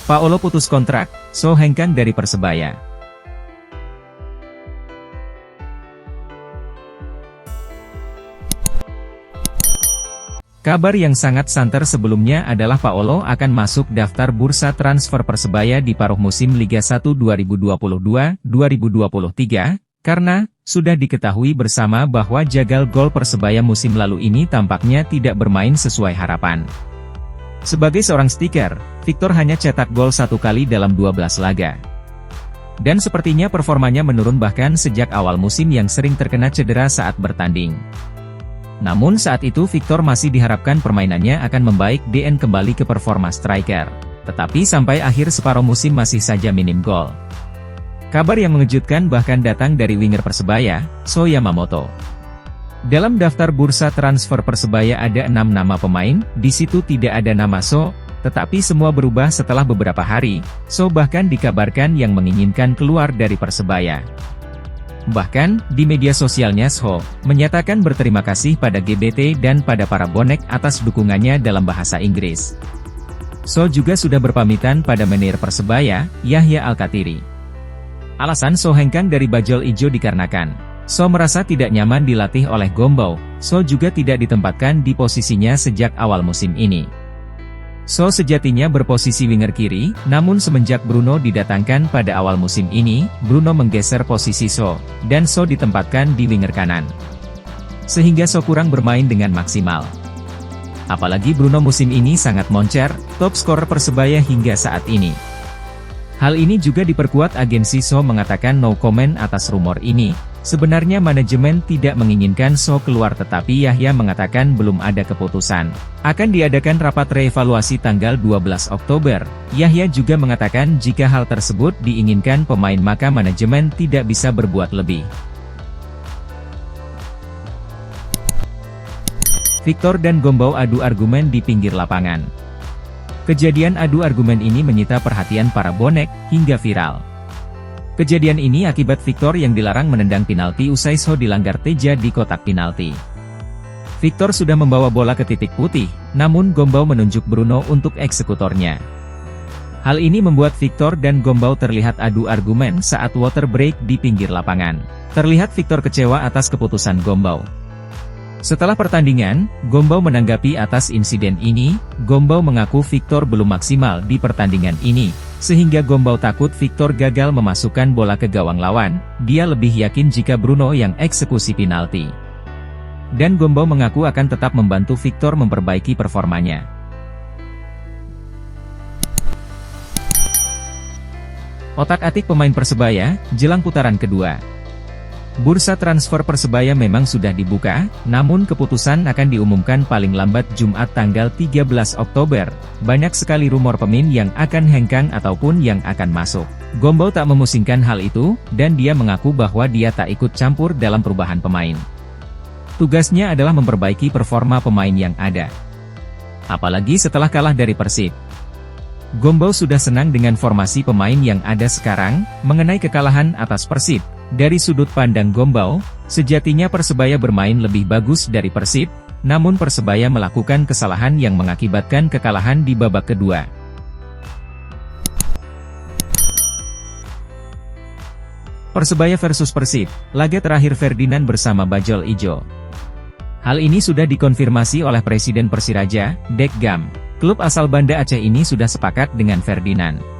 Paolo putus kontrak, So hengkang dari Persebaya. Kabar yang sangat santer sebelumnya adalah Paolo akan masuk daftar bursa transfer Persebaya di paruh musim Liga 1 2022-2023, karena sudah diketahui bersama bahwa jagal gol Persebaya musim lalu ini tampaknya tidak bermain sesuai harapan. Sebagai seorang stiker, Victor hanya cetak gol 1 kali dalam 12 laga. Dan sepertinya performanya menurun bahkan sejak awal musim yang sering terkena cedera saat bertanding. Namun saat itu Victor masih diharapkan permainannya akan membaik dan kembali ke performa striker. Tetapi sampai akhir separuh musim masih saja minim gol. Kabar yang mengejutkan bahkan datang dari winger Persebaya, So Yamamoto. Dalam daftar bursa transfer Persebaya ada 6 nama pemain, di situ tidak ada nama So, tetapi semua berubah setelah beberapa hari. So bahkan dikabarkan yang menginginkan keluar dari Persebaya. Bahkan, di media sosialnya So, menyatakan berterima kasih pada GBT dan pada para bonek atas dukungannya dalam bahasa Inggris. So juga sudah berpamitan pada manajer Persebaya, Yahya Al-Kathiri. Alasan So hengkang dari bajul ijo dikarenakan So merasa tidak nyaman dilatih oleh Gombau. So juga tidak ditempatkan di posisinya sejak awal musim ini. So sejatinya berposisi winger kiri, namun semenjak Bruno didatangkan pada awal musim ini, Bruno menggeser posisi So, dan So ditempatkan di winger kanan. Sehingga So kurang bermain dengan maksimal. Apalagi Bruno musim ini sangat moncer, top skor Persebaya hingga saat ini. Hal ini juga diperkuat agensi So mengatakan no comment atas rumor ini. Sebenarnya manajemen tidak menginginkan So keluar tetapi Yahya mengatakan belum ada keputusan. Akan diadakan rapat reevaluasi tanggal 12 Oktober. Yahya juga mengatakan jika hal tersebut diinginkan pemain maka manajemen tidak bisa berbuat lebih. Victor dan Gombau adu argumen di pinggir lapangan. Kejadian adu argumen ini menyita perhatian para bonek, hingga viral. Kejadian ini akibat Victor yang dilarang menendang penalti usai So dilanggar Teja di kotak penalti. Victor sudah membawa bola ke titik putih, namun Gombau menunjuk Bruno untuk eksekutornya. Hal ini membuat Victor dan Gombau terlihat adu argumen saat water break di pinggir lapangan. Terlihat Victor kecewa atas keputusan Gombau. Setelah pertandingan, Gombau menanggapi atas insiden ini. Gombau mengaku Victor belum maksimal di pertandingan ini. Sehingga Gombau takut Victor gagal memasukkan bola ke gawang lawan, dia lebih yakin jika Bruno yang eksekusi penalti. Dan Gombau mengaku akan tetap membantu Victor memperbaiki performanya. Otak-atik pemain Persebaya, jelang putaran kedua. Bursa transfer Persebaya memang sudah dibuka, namun keputusan akan diumumkan paling lambat Jumat tanggal 13 Oktober. Banyak sekali rumor pemain yang akan hengkang ataupun yang akan masuk. Gombau tak memusingkan hal itu, dan dia mengaku bahwa dia tak ikut campur dalam perubahan pemain. Tugasnya adalah memperbaiki performa pemain yang ada. Apalagi setelah kalah dari Persib. Gombau sudah senang dengan formasi pemain yang ada sekarang, mengenai kekalahan atas Persib. Dari sudut pandang Gombau, sejatinya Persebaya bermain lebih bagus dari Persib, namun Persebaya melakukan kesalahan yang mengakibatkan kekalahan di babak kedua. Persebaya versus Persib, laga terakhir Ferdinand bersama bajul ijo. Hal ini sudah dikonfirmasi oleh Presiden Persiraja, Dek Gam. Klub asal Banda Aceh ini sudah sepakat dengan Ferdinand.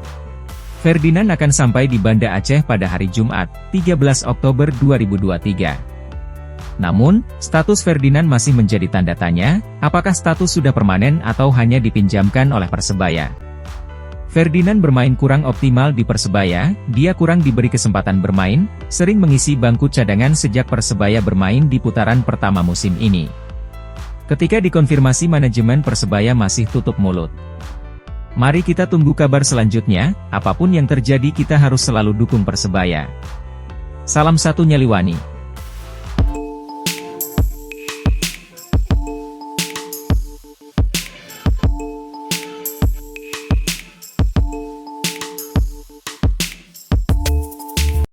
Ferdinand akan sampai di Banda Aceh pada hari Jumat, 13 Oktober 2023. Namun, status Ferdinand masih menjadi tanda tanya, apakah status sudah permanen atau hanya dipinjamkan oleh Persebaya. Ferdinand bermain kurang optimal di Persebaya, dia kurang diberi kesempatan bermain, sering mengisi bangku cadangan sejak Persebaya bermain di putaran pertama musim ini. Ketika dikonfirmasi manajemen Persebaya masih tutup mulut. Mari kita tunggu kabar selanjutnya, apapun yang terjadi kita harus selalu dukung Persebaya. Salam satu Nyaliwani.